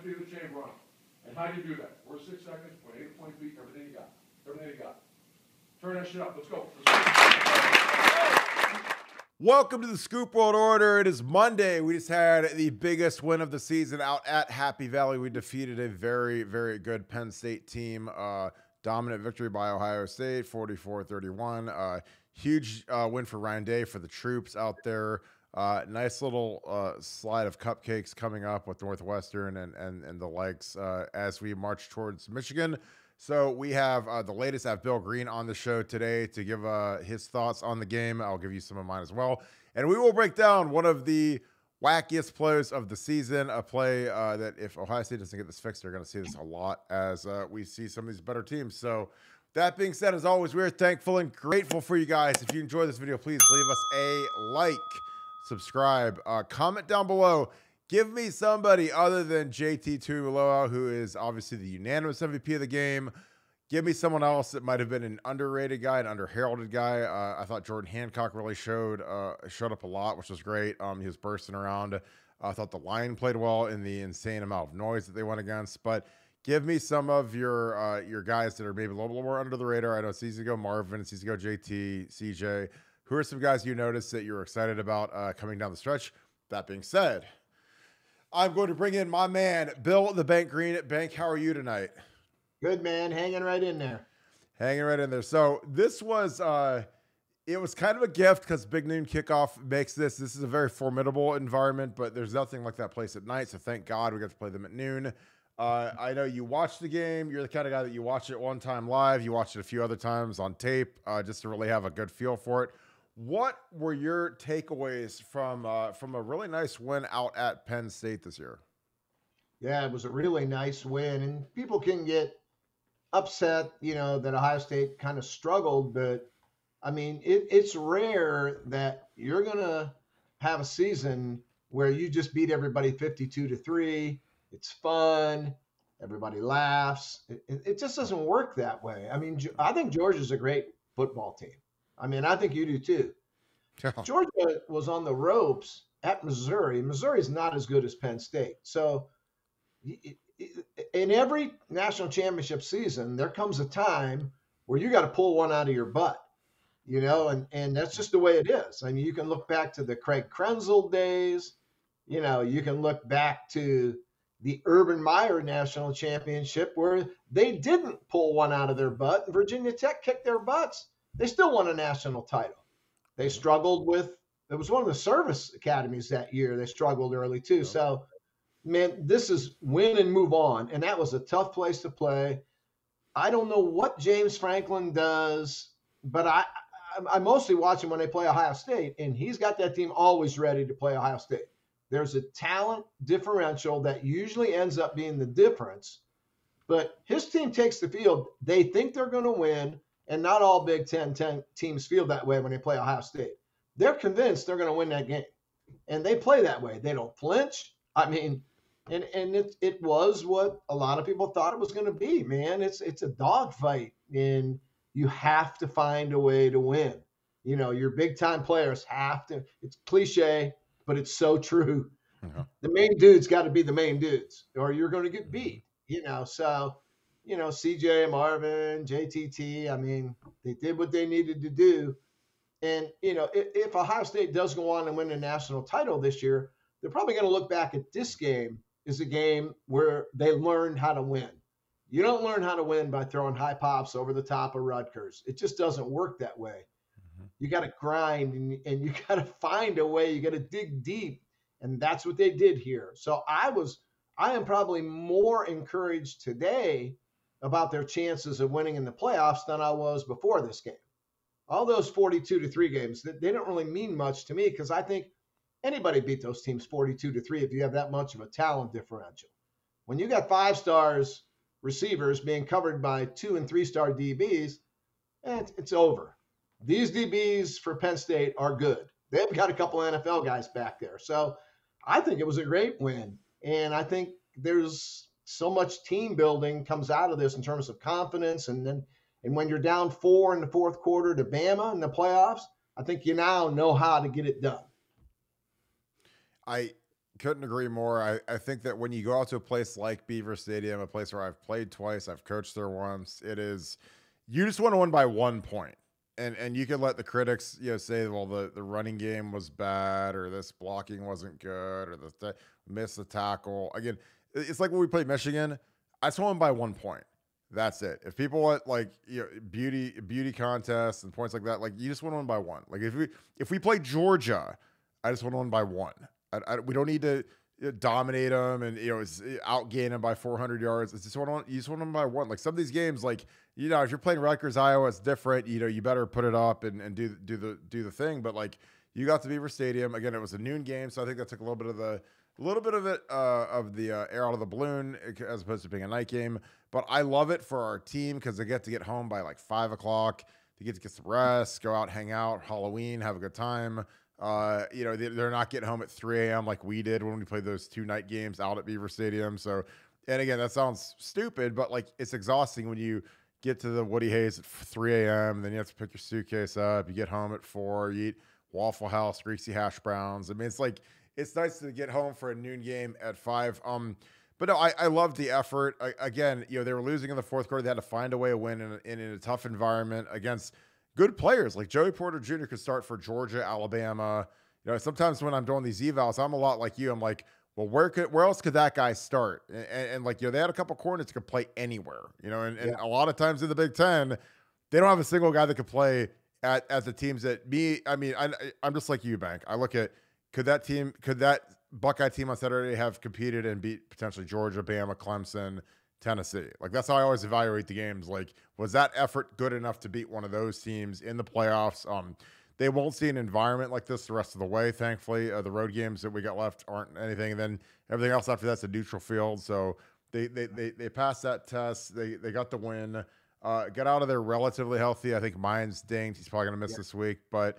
feet of the chamber on them. And how do you do that? First 6 seconds, point A to point B, everything you got. Everything you got. Turn that shit up. Let's go. Welcome to the Scoop World Order. It is Monday. We just had the biggest win of the season out at Happy Valley. We defeated a very, very good Penn State team. Dominant victory by Ohio State, 44-31. Huge win for Ryan Day for the troops out there. Nice little slide of cupcakes coming up with Northwestern and the likes as we march towards Michigan. So we have the latest. I have Bill Greene on the show today to give his thoughts on the game. I'll give you some of mine as well. And we will break down one of the wackiest plays of the season, a play that if Ohio State doesn't get this fixed, they're going to see this a lot as we see some of these better teams. So that being said, as always, we're thankful and grateful for you guys. If you enjoy this video, please leave us a like, subscribe, comment down below. Give me somebody other than JT Tuimoloau, who is obviously the unanimous MVP of the game. Give me someone else that might have been an underrated guy, an underheralded guy. I thought Jordan Hancock really showed up a lot, which was great. He was bursting around. I thought the line played well in the insane amount of noise that they went against. But give me some of your guys that are maybe a little more under the radar. I know it's easy to go Marvin, it's easy to go JT, CJ. Who are some guys you noticed that you're excited about coming down the stretch? That being said, I'm going to bring in my man, Bill the Bank Greene. Bank, how are you tonight? Good, man. Hanging right in there. Hanging right in there. So this was, it was kind of a gift because Big Noon Kickoff makes this. This is a very formidable environment, but there's nothing like that place at night. So thank God we got to play them at noon. I know you watched the game. You're the kind of guy that you watch it one time live. You watched it a few other times on tape just to really have a good feel for it. What were your takeaways from a really nice win out at Penn State this year? Yeah, it was a really nice win, and people can get upset, that Ohio State kind of struggled, but I mean, it's rare that you're gonna have a season where you just beat everybody 52-3. It's fun, everybody laughs. It just doesn't work that way. I mean, I think Georgia's a great football team. I mean, I think you do too. Georgia was on the ropes at Missouri. Missouri's not as good as Penn State. So in every national championship season, there comes a time where you got to pull one out of your butt, and that's just the way it is. I mean, you can look back to the Craig Krenzel days. You can look back to the Urban Meyer National Championship where they didn't pull one out of their butt, and Virginia Tech kicked their butts. They still won a national title. They struggled with, it was one of the service academies that year. They struggled early too. So, man, this is win and move on. And that was a tough place to play. I don't know what James Franklin does, but I mostly watch him when they play Ohio State, and he's got that team always ready to play Ohio State. There's a talent differential that usually ends up being the difference, but his team takes the field. They think they're going to win. And not all Big Ten teams feel that way when they play Ohio State. They're convinced they're going to win that game. And they play that way. They don't flinch. I mean, and it was what a lot of people thought it was going to be, man. It's a dogfight, and you have to find a way to win. Your big-time players have to. It's cliche, but it's so true. The main dudes got to be the main dudes, or you're going to get beat, so – CJ, Marvin, JTT, I mean, they did what they needed to do. And, if Ohio State does go on and win a national title this year, they're probably going to look back at this game as a game where they learned how to win. You don't learn how to win by throwing high pops over the top of Rutgers. It just doesn't work that way. You got to grind and you got to find a way. You got to dig deep. And that's what they did here. So I am probably more encouraged today about their chances of winning in the playoffs than I was before this game. All those 42-3 games, they don't really mean much to me because I think anybody beat those teams 42-3 if you have that much of a talent differential. When you got 5-star receivers being covered by 2- and 3-star DBs, it's over. These DBs for Penn State are good. They've got a couple of NFL guys back there. So I think it was a great win. And I think there's so much team building comes out of this in terms of confidence. And when you're down 4 in the fourth quarter to Bama in the playoffs, I think you now know how to get it done. Couldn't agree more. I think that when you go out to a place like Beaver Stadium, a place where I've played twice, I've coached there once, it is, you just want to win by 1 point. And you can let the critics, say, well, the running game was bad, or this blocking wasn't good, or the missed the tackle. Again, it's like when we played Michigan. I just want to win by 1 point. That's it. If people want beauty contests and points like that, like you just want to win by one. Like if we play Georgia, I just want to win by one. We don't need to dominate them and outgain them by 400 yards. It's just you just want them by one. Like some of these games, like if you're playing Rutgers, Iowa, it's different. You better put it up and do the thing. But like you got to Beaver Stadium again. It was a noon game, so I think that took a little bit of the air out of the balloon as opposed to being a night game. But I love it for our team because they get to get home by like 5 o'clock. They get to get some rest, go out, hang out, Halloween, have a good time. They're not getting home at 3 a.m. like we did when we played those 2 night games out at Beaver Stadium. So, and again, that sounds stupid, but like it's exhausting when you get to the Woody Hayes at 3 a.m. Then you have to pick your suitcase up. You get home at 4. You eat Waffle House, greasy hash browns. I mean, it's nice to get home for a noon game at 5. But no, I love the effort. Again, they were losing in the fourth quarter. They had to find a way to win in a tough environment against good players. Like Joey Porter Jr. could start for Georgia, Alabama. Sometimes when I'm doing these evals, I'm a lot like you. I'm like, well, where else could that guy start? And they had a couple corners that could play anywhere. And a lot of times in the Big Ten, they don't have a single guy that could play at the teams that me. I mean, I'm just like you, Bank. I look at could that Buckeye team on Saturday have competed and beat potentially Georgia, Bama, Clemson, Tennessee? Like that's how I always evaluate the games. Like, was that effort good enough to beat one of those teams in the playoffs? They won't see an environment like this the rest of the way. Thankfully, the road games that we got left aren't anything. And then everything else after that's a neutral field. So they passed that test. They got the win. Got out of there relatively healthy. I think mine's dinged. He's probably gonna miss this week. But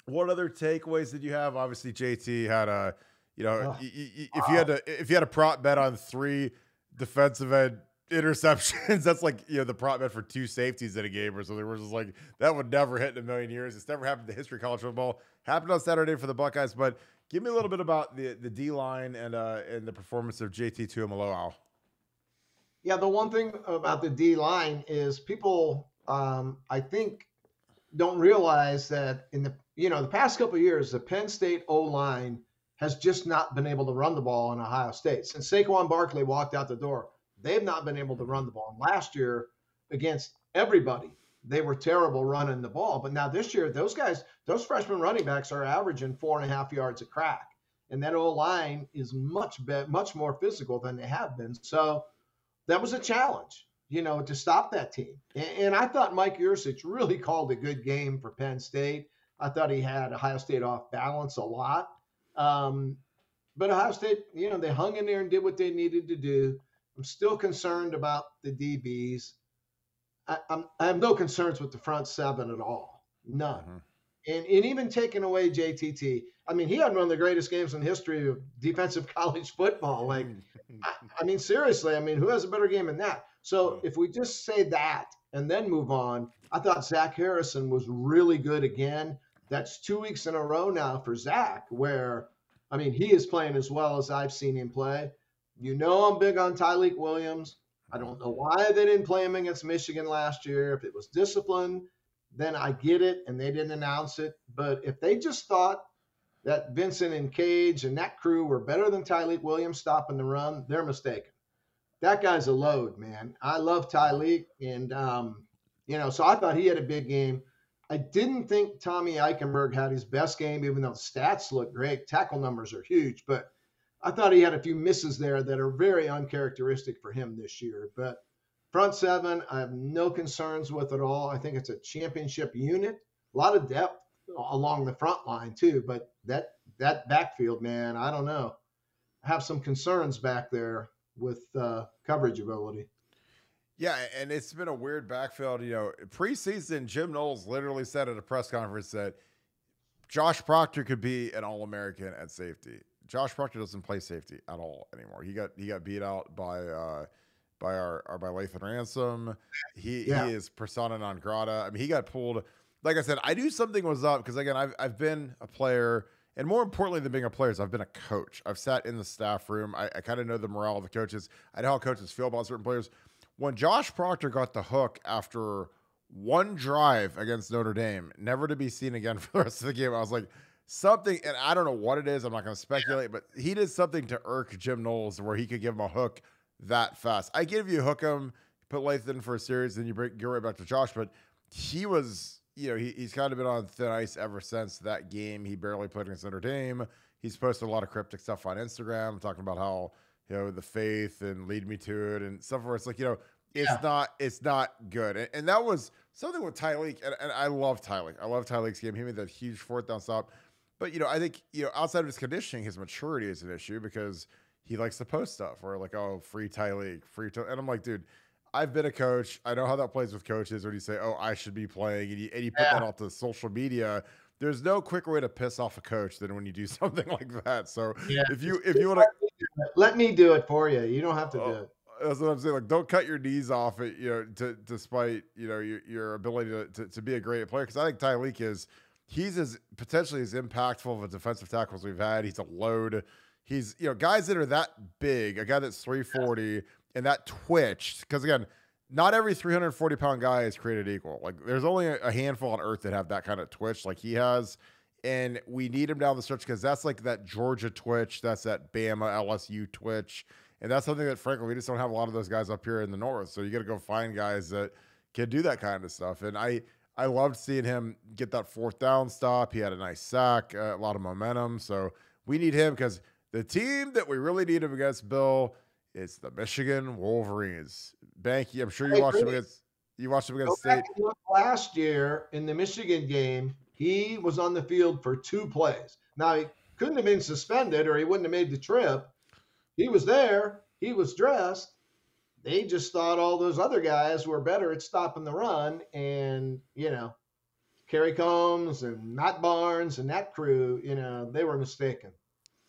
what other takeaways did you have? Obviously, JT had a, if you had a prop bet on 3 defensive end interceptions, that's like, the prop bet for 2 safeties in a game or something. We're just like, that would never hit in a million years. It's never happened in the history of college football. Happened on Saturday for the Buckeyes. But give me a little bit about the D line and the performance of JT Tuimoloau. Yeah, the one thing about the D line is people, I think, don't realize that in the past couple of years, the Penn State O-line has just not been able to run the ball in Ohio State. Since Saquon Barkley walked out the door, they've not been able to run the ball. And last year, against everybody, they were terrible running the ball. But now this year, those freshman running backs are averaging 4.5 yards a crack. And that O-line is much more physical than they have been. So that was a challenge, to stop that team. And I thought Mike Yurcich really called a good game for Penn State. I thought he had Ohio State off balance a lot. But Ohio State, they hung in there and did what they needed to do. I'm still concerned about the DBs. I have no concerns with the front 7 at all. None. Mm-hmm. And even taking away JTT, I mean, he had one of the greatest games in the history of defensive college football. Like, seriously, who has a better game than that? So if we just say that and then move on, I thought Zach Harrison was really good again. That's 2 weeks in a row now for Zach, where, he is playing as well as I've seen him play. I'm big on Tyleik Williams. I don't know why they didn't play him against Michigan last year. If it was discipline, then I get it, and they didn't announce it. But if they just thought that Vincent and Cage and that crew were better than Tyleik Williams stopping the run, they're mistaken. That guy's a load, man. I love Tyleik, and, so I thought he had a big game. I didn't think Tommy Eichenberg had his best game, even though the stats look great. Tackle numbers are huge, but I thought he had a few misses there that are very uncharacteristic for him this year. But front 7, I have no concerns with at all. I think it's a championship unit. A lot of depth along the front line too, but that backfield, man, I don't know. I have some concerns back there with coverage ability. Yeah, and it's been a weird backfield. Preseason, Jim Knowles literally said at a press conference that Josh Proctor could be an All-American at safety. Josh Proctor doesn't play safety at all anymore. He got beat out by Lathan Ransom. He is persona non grata. He got pulled. Like I said, I knew something was up because again, I've been a player and more importantly than being a player is I've been a coach. I've sat in the staff room. I kind of know the morale of the coaches. I know how coaches feel about certain players. When Josh Proctor got the hook after one drive against Notre Dame, never to be seen again for the rest of the game, I was like, something, and I don't know what it is. I'm not going to speculate, but he did something to irk Jim Knowles where he could give him a hook that fast. I give you hook him, put Lathan for a series, then you go right back to Josh, but he was, he's kind of been on thin ice ever since that game. He barely played against Notre Dame. He's posted a lot of cryptic stuff on Instagram, talking about how, the faith and lead me to it and stuff where it's like, it's not good. And that was something with Tyleek, and I love Tyleek. I love Tyleek's game. He made that huge fourth down stop. But, I think, outside of his conditioning, his maturity is an issue because he likes to post stuff where like, oh, free Tyleek, and I'm like, dude, I've been a coach. I know how that plays with coaches when you say, oh, I should be playing, and you put that out to social media. There's no quicker way to piss off a coach than when you do something like that. So if you want to let me do it for you, you don't have to do it. That's what I'm saying. Like, don't cut your knees off at, despite, your ability to be a great player. Cause I think Tyleek he's potentially as impactful of a defensive tackle as we've had. He's a load. He's, guys that are that big, a guy that's 340 and that twitched. Cause again, not every 340-pound guy is created equal. Like there's only a handful on earth that have that kind of twitch like he has. And we need him down the stretch because that's like that Georgia twitch. That's that Bama, LSU twitch. And that's something that, frankly, we just don't have a lot of those guys up here in the North. So you got to go find guys that can do that kind of stuff. And I loved seeing him get that fourth down stop. He had a nice sack, a lot of momentum. So we need him because the team that we really need him against, Bill, is the Michigan Wolverines. Banky, I'm sure you watched him against State. Last year in the Michigan game, he was on the field for 2 plays. Now, he couldn't have been suspended or he wouldn't have made the trip. He was there. He was dressed. They just thought all those other guys were better at stopping the run. And, Kerry Combs and Matt Barnes and that crew, they were mistaken.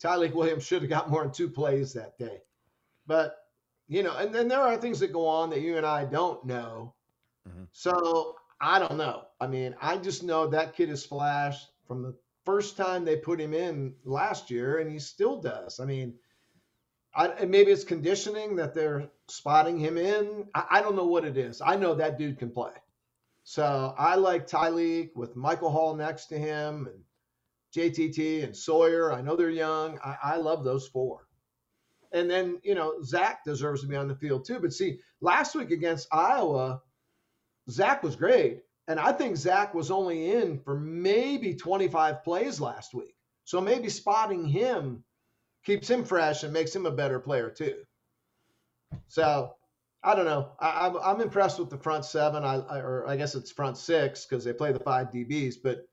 Tyleek Williams should have got more than 2 plays that day. But, and then there are things that go on that you and I don't know. Mm-hmm. So I don't know. I mean, I just know that kid has flashed from the first time they put him in last year, and he still does. I mean, maybe it's conditioning that they're spotting him in. I don't know what it is. I know that dude can play. So I like Tyleek with Michael Hall next to him and JTT and Sawyer. I know they're young. I love those 4. And then, Zach deserves to be on the field too. But see, last week against Iowa, Zach was great. And I think Zach was only in for maybe 25 plays last week. So maybe spotting him keeps him fresh and makes him a better player too. So I don't know. I'm impressed with the front 7. Or I guess it's front 6 because they play the 5 DBs. But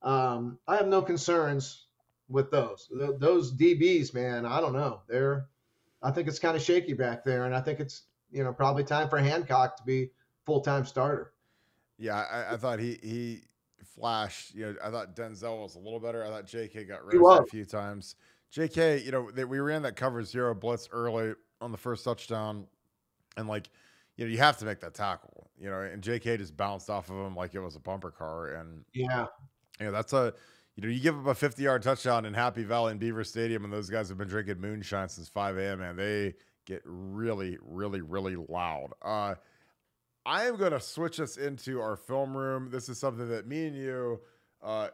I have no concerns with those. Those DBs, man, I don't know. I think it's kind of shaky back there. And I think it's, probably time for Hancock to be full-time starter. Yeah, I thought he flashed. I thought Denzel was a little better. I thought JK got roasted a few times. JK, we ran that cover 0 blitz early on the first touchdown, and you have to make that tackle. And JK just bounced off of him like it was a bumper car. And that's you give up a 50-yard touchdown in Happy Valley and Beaver Stadium, and those guys have been drinking moonshine since 5 a.m. and they get really, really, really loud. I am going to switch us into our film room. This is something that me and you,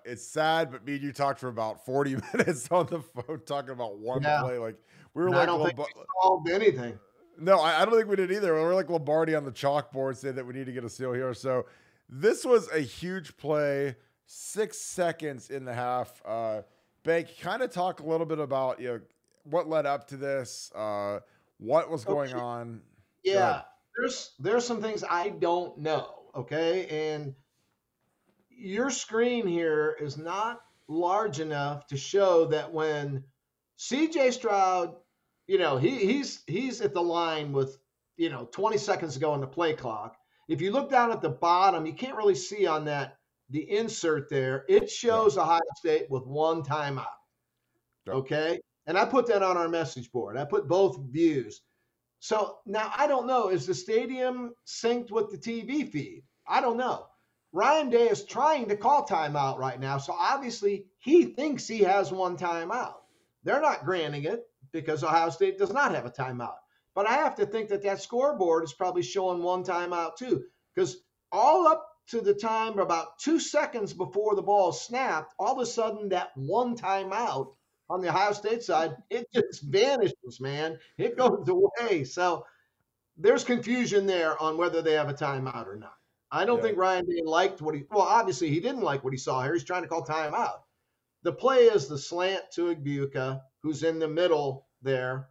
it's sad, but me and you talked for about 40 minutes on the phone talking about one play. Like we were I don't think we solved anything. No, I don't think we did either. We were like Lombardi on the chalkboard saying that we need to get a seal here. So this was a huge play, 6 seconds in the half. Bank, kind of talk a little bit about what led up to this, what was going on. Yeah. There's some things I don't know, okay? And your screen here is not large enough to show that when CJ Stroud, he's at the line with, 20 seconds to go on the play clock. If you look down at the bottom, you can't really see on the insert there. It shows Ohio State with 1 timeout, okay? And I put that on our message board. I put both views. So now I don't know, is the stadium synced with the TV feed? I don't know. Ryan Day is trying to call timeout right now. So obviously he thinks he has one timeout. They're not granting it because Ohio State does not have a timeout. But I have to think that that scoreboard is probably showing one timeout too, because all up to the time about 2 seconds before the ball is snapped, all of a sudden that one timeout on the Ohio State side, it just vanishes, man. It goes away. So there's confusion there on whether they have a timeout or not. I don't think Ryan Day liked well, obviously he didn't like what he saw here. He's trying to call timeout. The play is the slant to Igbukah, who's in the middle there.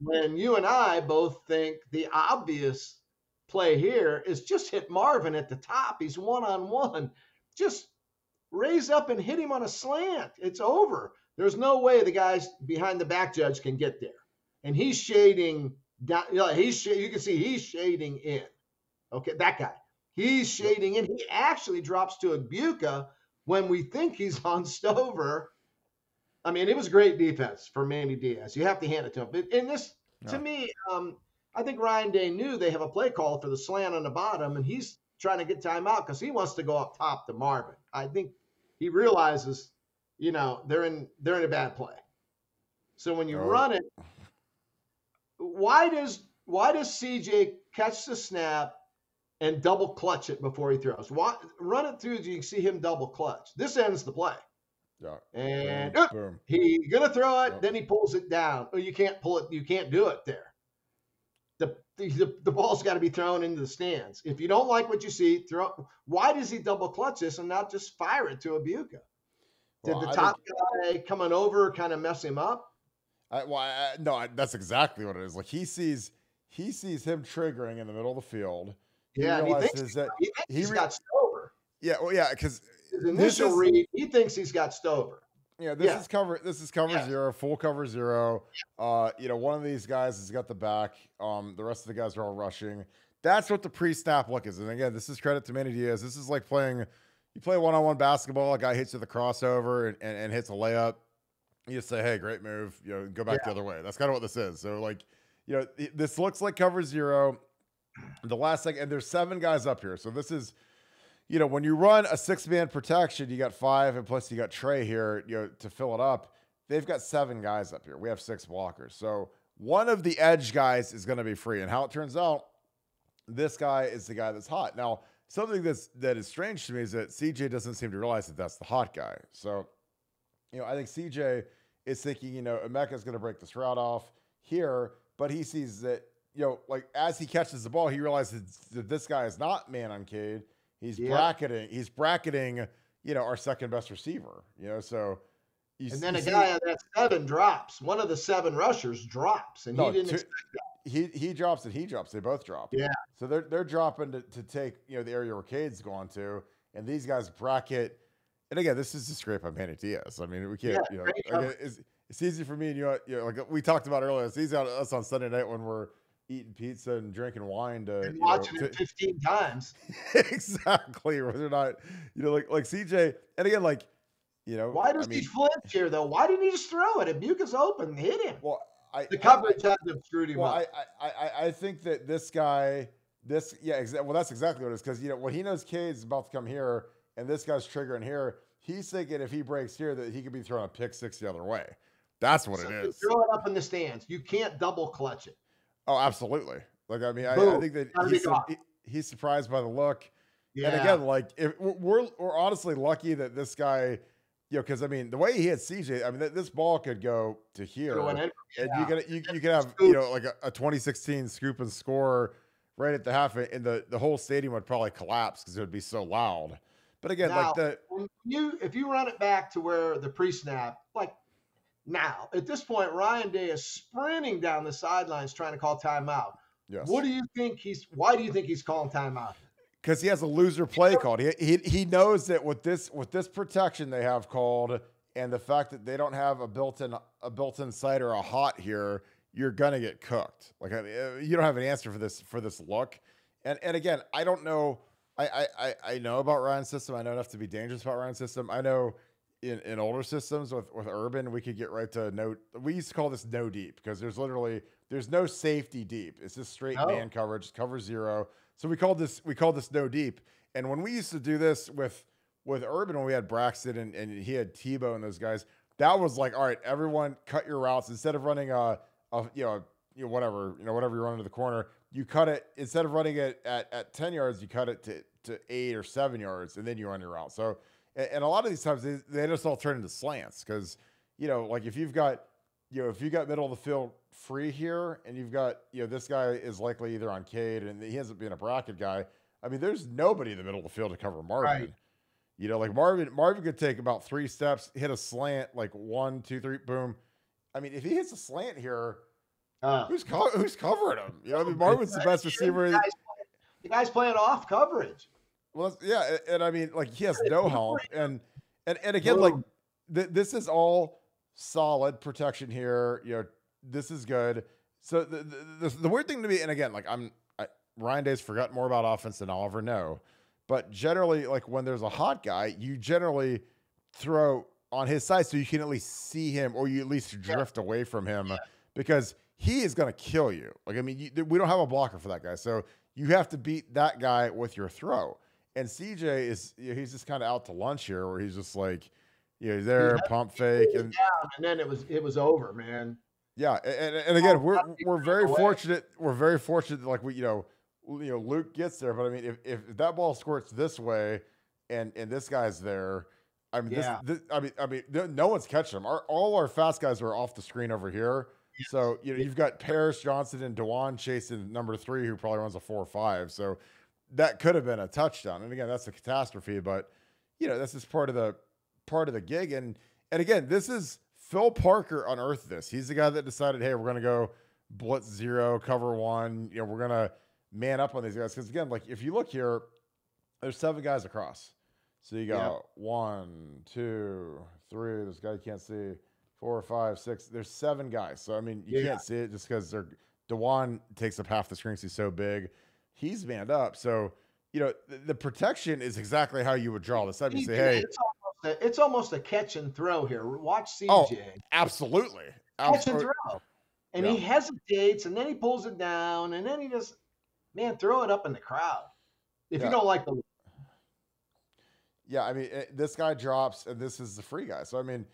When you and I both think the obvious play here is just hit Marvin at the top. He's one-on-one. Just raise up and hit him on a slant. It's over. There's no way the guys behind the back judge can get there. And he's shading down. You can see he's shading in. Okay, that guy. He's shading in. He actually drops to Igbukah when we think he's on Stover. I mean, it was great defense for Manny Diaz. You have to hand it to him. But in this, to me, I think Ryan Day knew they have a play call for the slant on the bottom, and he's trying to get timeout because he wants to go up top to Marvin. I think he realizes, they're in a bad play. So when you run it, why does CJ catch the snap and double clutch it before he throws? Run it through so you can see him double clutch. This ends the play. Yeah. And boom. He's gonna throw it, then he pulls it down. Oh, you can't pull it, you can't do it there. The ball's got to be thrown into the stands. If you don't like what you see, why does he double clutch this and not just fire it to Igbukah? Did the top guy coming over kind of mess him up? No, that's exactly what it is. Like he sees him triggering in the middle of the field. He realizes that he's got Stover. Yeah, well, yeah, because his initial read, he thinks he's got Stover. Yeah, this is cover zero, full cover zero. One of these guys has got the back. The rest of the guys are all rushing. That's what the pre-snap look is. And again, this is credit to Manny Diaz. This is like you play one-on-one basketball. A guy hits you the crossover and hits a layup. You just say, "Hey, great move." Go back the other way. That's kind of what this is. So this looks like cover zero. The last second, and there's 7 guys up here. So this is. When you run a 6-man protection, you got 5, and plus you got Trey here, to fill it up. They've got 7 guys up here. We have 6 blockers. So one of the edge guys is going to be free. And how it turns out, this guy is the guy that's hot. Now, something that is strange to me is that CJ doesn't seem to realize that that's the hot guy. So, I think CJ is thinking, Emeka's going to break the Stroud off here, but he sees that, as he catches the ball, he realizes that this guy is not man on Cade. He's bracketing, our second best receiver, so. Then a guy on that 7 drops. One of the 7 rushers drops, and he didn't expect that. He drops and he drops. They both drop. Yeah. So they're dropping to take, the area where Cade's going to, and these guys bracket. And again, this is a scrape on Manny Diaz. I mean, we can't, it's easy for me and like we talked about earlier. It's easy on us on Sunday night when we're eating pizza and drinking wine and watching it 15 times. Exactly. Whether or not, like CJ, and again, why does he flinch here though? Why didn't he just throw it? Igbukah's open, hit him. Well, the coverage had to have screwed him up. I think that this guy, well, that's exactly what it is. Because when he knows Cade's about to come here, and this guy's triggering here, he's thinking if he breaks here that he could be throwing a pick 6 the other way. That's what it is. Throw it up in the stands. You can't double clutch it. Oh, absolutely. I think that he's surprised by the look. Yeah. And again, if we're honestly lucky that this guy, because the way he hit CJ, this ball could go to here, and you could have a 2016 scoop and score right at the half, and the whole stadium would probably collapse because it would be so loud. But again, now, if you run it back to where the pre-snap, now, at this point, Ryan Day is sprinting down the sidelines trying to call timeout. Yes. Why do you think he's calling timeout? Because he has a loser play called. He knows that with this protection they have called, and the fact that they don't have a built-in sight or a hot here, you're gonna get cooked. You don't have an answer for this look. And again, I don't know. I know about Ryan's system. I know enough to be dangerous about Ryan's system. I know. In older systems with Urban, we could get right to no. We used to call this no deep because there's no safety deep. It's just straight man coverage, cover zero. So we called this no deep. And when we used to do this with Urban, when we had Braxton and he had Tebow and those guys, that was like, all right, everyone cut your routes instead of running whatever you're running to the corner, you cut it instead of running it at 10 yards, you cut it to 8 or 7 yards, and then you run your route. So, and a lot of these times they just all turn into slants because, like if you've got middle of the field free here and you've got, this guy is likely either on Cade and he hasn't been a bracket guy. I mean, there's nobody in the middle of the field to cover Marvin. Right. Like Marvin could take about 3 steps, hit a slant, like 1, 2, 3, boom. I mean, if he hits a slant here, who's covering him? Marvin's the best receiver. The guy's playing off coverage. Well, yeah, and I mean, like he has no help, and again, like this is all solid protection here. This is good. So the weird thing to me, and again, like Ryan Day's forgotten more about offense than I'll ever know, but generally, like when there's a hot guy, you generally throw on his side so you can at least see him, or you at least drift away from him, because he is going to kill you. Like, I mean, we don't have a blocker for that guy. So you have to beat that guy with your throw. And CJ he's just kind of out to lunch here where he's just like, there, pump fake. And then it was over, man. Yeah. And again, we're very fortunate. We're very fortunate that, like, Luke gets there. But I mean, if that ball squirts this way and this guy's there, I mean, no one's catching him. All our fast guys are off the screen over here. Yes. So, you've got Paris, Johnson, and Dewan chasing number 3, who probably runs a 4.5. So that could have been a touchdown. And again, that's a catastrophe, but that's just part of the gig. And again, this is Phil Parker unearthed this. He's the guy that decided, hey, we're going to go blitz 0, cover 1. We're going to man up on these guys. Because again, like if you look here, there's 7 guys across. So you got 1, 2, 3. This guy you can't see. 4, 5, 6. There's 7 guys. So I mean, you can't see it just because Dewan takes up half the screen because he's so big. He's manned up. So the protection is exactly how you would draw this up. You say, hey, it's almost a catch and throw here. Watch CJ. Oh, absolutely. Catch and throw. And he hesitates, and then he pulls it down, and then he just, throw it up in the crowd. If you don't like the. Yeah, I mean, this guy drops, and this is the free guy. So I mean,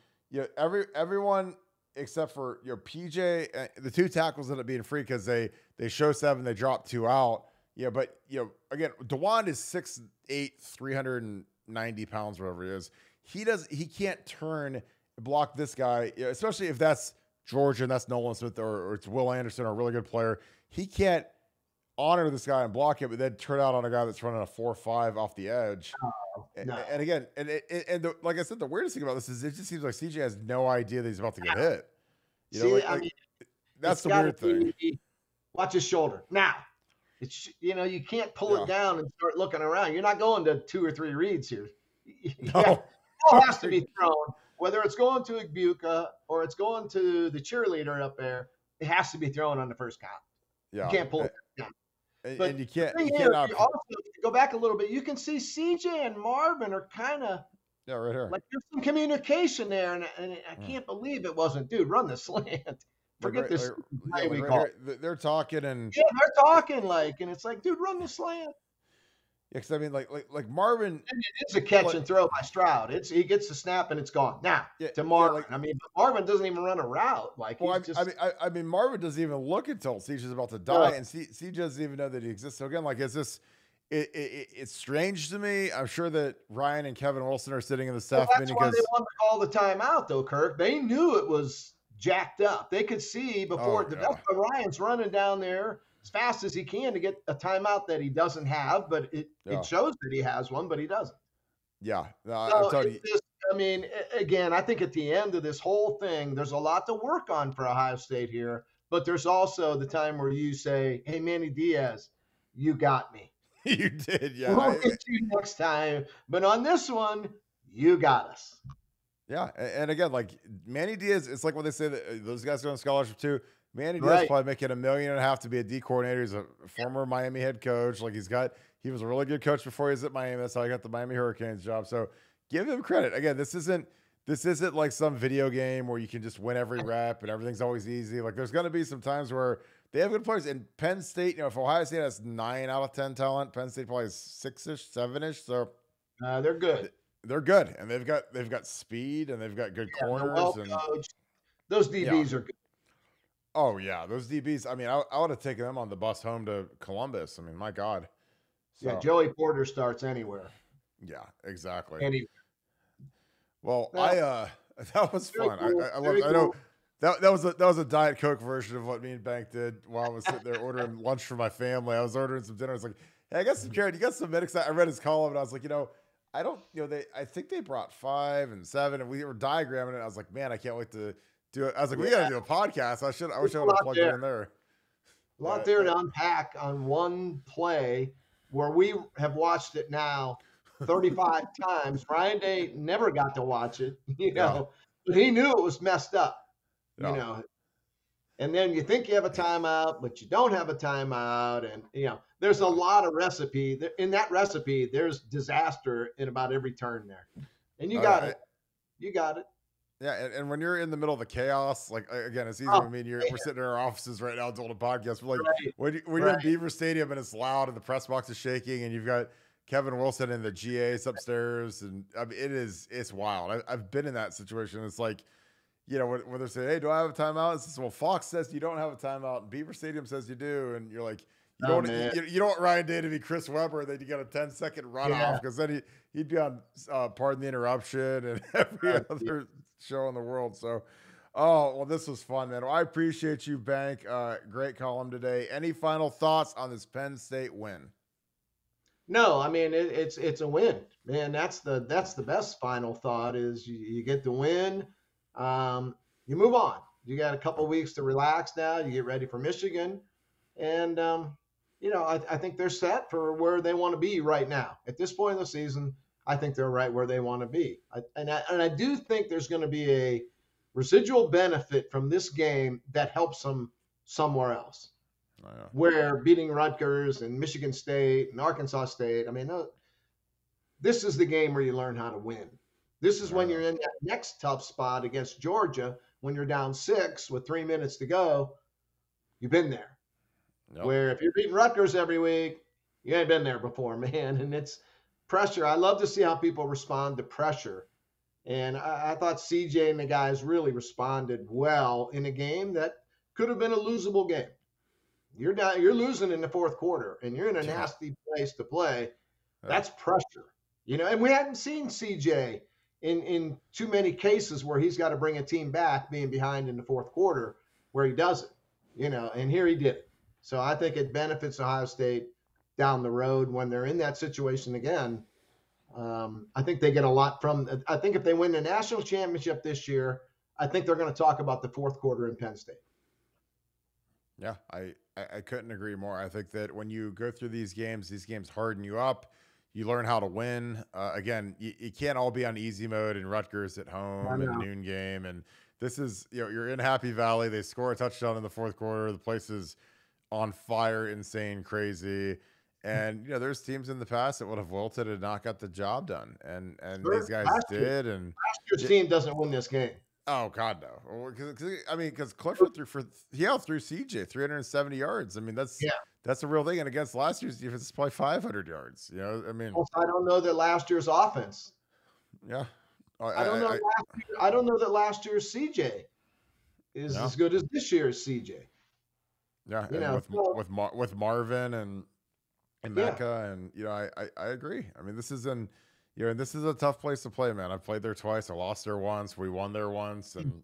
everyone except for PJ, the 2 tackles end up being free because they show 7, they drop 2 out. Yeah, but again, Dewan is 6'8", 390 pounds, whatever it is. He can't turn block this guy, especially if that's Georgia and that's Nolan Smith or it's Will Anderson, a really good player. He can't honor this guy and block it, but then turn out on a guy that's running a 4.5 off the edge. No. And again, like I said, the weirdest thing about this is it just seems like CJ has no idea that he's about to get hit. That's the weird thing. Watch his shoulder. Now, it's you can't pull it down and start looking around. You're not going to 2 or 3 reads here. No. It has to be thrown, whether it's going to Ibuka or it's going to the cheerleader up there. It has to be thrown on the first count. Yeah. You can't pull it down. And you can't. Also, go back a little bit. You can see CJ and Marvin are kind of right here. Like there's some communication there, and I can't believe it wasn't. Dude, run the slant. Forget this. They're talking and they're talking and it's like, dude, run the slant. Yeah, because I mean, like Marvin. And it's a catch and throw by Stroud. He gets the snap and it's gone. Now to Marvin. I mean, Marvin doesn't even run a route. I mean, Marvin doesn't even look until CJ's about to die, and CJ doesn't even know that he exists. So again, like, it's strange to me. I'm sure that Ryan and Kevin Wilson are sitting in the staff meeting because they wanted to call the timeout, though, Kirk. They knew it was jacked up. They could see before. That's why Ryan's running down there as fast as he can to get a timeout that he doesn't have, but it shows that he has one, but he doesn't. Yeah. I'm telling you. I mean, again, I think at the end of this whole thing, there's a lot to work on for Ohio State here, but there's also the time where you say, hey, Manny Diaz, you got me. You did, yeah. We'll get you next time, but on this one, you got us. Yeah, and again, like Manny Diaz, it's like what they say that those guys go on scholarship too. Manny Diaz probably making $1.5 million to be a D coordinator. He's a former Miami head coach. Like he was a really good coach before he was at Miami. That's how he got the Miami Hurricanes job. So give him credit. Again, this isn't this isn't like some video game where you can just win every rep and everything's always easy. Like there's going to be some times where they have good players. In Penn State, if Ohio State has 9 out of 10 talent, Penn State probably has 6-ish, 7-ish. So They're good. they're good, and they've got speed and they've got good corners. Well And coached. Those DBs are good. oh yeah, those DBs. I mean, I would have taken them on the bus home to Columbus. I mean, my God. So, Yeah, Joey Porter starts anywhere. yeah, exactly. Anywhere. Well, Well, that was fun. cool, I very know cool. that was a Diet Coke version of what me and Bank did while I was sitting there ordering lunch for my family. I was ordering some dinner. I was like, hey, I got some carrot. You got some medics? I read his column and I was like, I don't, I think they brought 5 and 7 and we were diagramming it. I was like, man, I can't wait to do it. I was like, we got to do a podcast. I wish I would have plugged it in there. A lot there to unpack on one play where we have watched it now 35 times. Ryan Day never got to watch it, but he knew it was messed up, And then you think you have a timeout, but you don't have a timeout. And, there's a lot of recipe. In that recipe, there's disaster in about every turn there. And you got it. You got it. Yeah, and when you're in the middle of the chaos, like again, it's easy. We're sitting in our offices right now doing a podcast. We're like, when you're in Beaver Stadium and it's loud and the press box is shaking, and you've got Kevin Wilson and the GAs upstairs, and I mean, it's wild. I've been in that situation. It's like, when they're saying, "Hey, do I have a timeout?" It's well, Fox says you don't have a timeout, and Beaver Stadium says you do, and you're like, you don't want Ryan Day to be Chris Webber, then you got a 10-second runoff because then he'd be on Pardon the Interruption and every other show in the world. So, this was fun, man. Well, I appreciate you, Bank. Great column today. Any final thoughts on this Penn State win? No, I mean it's a win, man. That's the best final thought is you get the win. You move on. You got a couple weeks to relax now. You get ready for Michigan, and I think they're set for where they want to be right now. At this point in the season, I think they're right where they want to be. I do think there's going to be a residual benefit from this game that helps them somewhere else. Oh, yeah. Where beating Rutgers and Michigan State and Arkansas State, I mean, this is the game where you learn how to win. This is when you're in that next tough spot against Georgia when you're down 6 with 3 minutes to go. You've been there. Yep. Where if you're beating Rutgers every week, you ain't been there before, man. And it's pressure. I love to see how people respond to pressure. And I thought CJ and the guys really responded well in a game that could have been a losable game. You're losing in the fourth quarter, and you're in a nasty place to play. That's pressure, And we hadn't seen CJ in too many cases where he's got to bring a team back being behind in the fourth quarter where he does it, And here he did it. So I think it benefits Ohio State down the road when they're in that situation again. I think they get a lot from. I think if they win the national championship this year, I think they're going to talk about the fourth quarter in Penn State. Yeah, I couldn't agree more. I think that when you go through these games harden you up. You learn how to win. Again, you can't all be on easy mode in Rutgers at home and noon game. And this is, you're in Happy Valley. They score a touchdown in the fourth quarter. The place is on fire, insane, crazy. And, there's teams in the past that would have wilted and not got the job done. And these guys did. And last year's team doesn't win this game. Oh, God, no. Because Clifford threw CJ 370 yards. I mean, that's a real thing. And against last year's defense, it's probably 500 yards. I don't know that last year's offense. Yeah. I don't know that last year's CJ is as good as this year's CJ. Yeah. And with Marvin and Mecca, and I agree. I mean, this is this is a tough place to play, man. I've played there twice. I lost there once. We won there once, and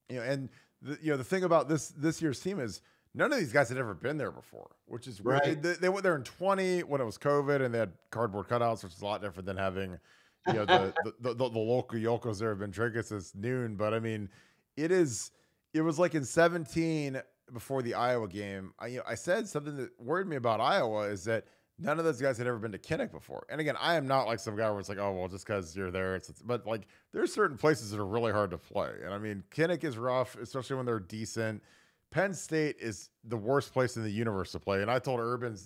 the thing about this year's team is none of these guys had ever been there before, which is right. They went there in 20 when it was COVID, and they had cardboard cutouts, which is a lot different than having the local Yokos there have been drinking since noon. But I mean, it was like in 17 before the Iowa game. I said something that worried me about Iowa is that none of those guys had ever been to Kinnick before. And again, I am not like some guy where it's like, oh, well, just because you're there. But like, there's certain places that are really hard to play. And I mean, Kinnick is rough, especially when they're decent. Penn State is the worst place in the universe to play. And I told Urban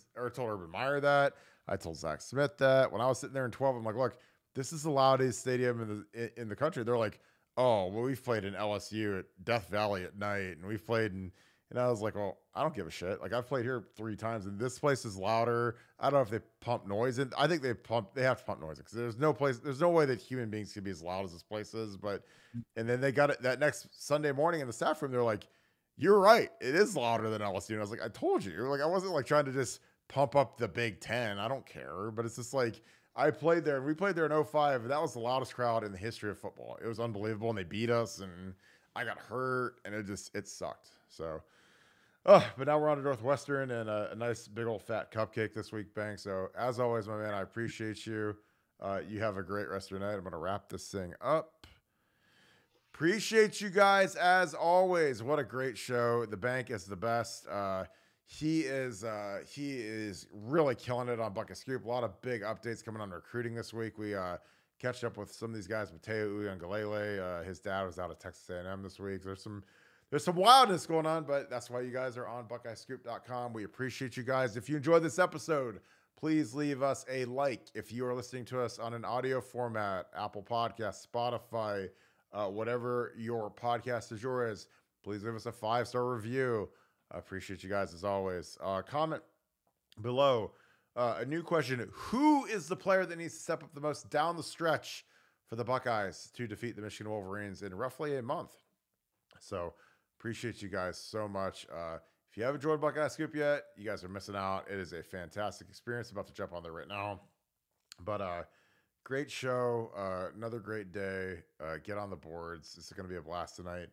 Meyer that. I told Zach Smith that. When I was sitting there in 12, I'm like, look, this is the loudest stadium in the country. They're like, oh, well, we've played in LSU at Death Valley at night, and we've played in, and I was like, well, I don't give a shit. Like, I've played here 3 times, and this place is louder. I don't know if they pump noise in. I think they have to pump noise because there's no way that human beings can be as loud as this place is. But, and then they got it that next Sunday morning in the staff room. They're like, you're right, it is louder than LSU. And I was like, I told you. Like, I wasn't like trying to just pump up the Big Ten. I don't care. But it's just like, I played there, and we played there in 05, and that was the loudest crowd in the history of football. It was unbelievable, and they beat us, and I got hurt, and it sucked. So, but now we're on to Northwestern and a nice big old fat cupcake this week, Bang. So, as always, my man, I appreciate you. You have a great rest of your night. I'm going to wrap this thing up. Appreciate you guys, as always. What a great show. The Bank is the best. He is really killing it on Buckeye Scoop. A lot of big updates coming on recruiting this week. We catched up with some of these guys, Mateo Uiagalelei. His dad was out of Texas A&M this week. There's some wildness going on, but that's why you guys are on BuckeyeScoop.com. We appreciate you guys. If you enjoyed this episode, please leave us a like. If you are listening to us on an audio format, Apple Podcasts, Spotify, whatever your podcast is yours, please leave us a 5-star review. I appreciate you guys as always. Comment below. A new question. Who is the player that needs to step up the most down the stretch for the Buckeyes to defeat the Michigan Wolverines in roughly a month? So appreciate you guys so much. If you haven't joined Buckeye Scoop yet, you guys are missing out. It is a fantastic experience. I'm about to jump on there right now. But great show. Another great day. Get on the boards. This is going to be a blast tonight.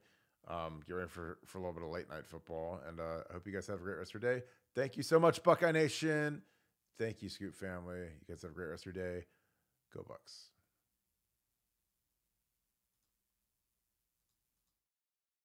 Get ready for a little bit of late night football, and I hope you guys have a great rest of your day. Thank you so much, Buckeye Nation. Thank you, Scoop family. You guys have a great rest of your day. Go Bucks.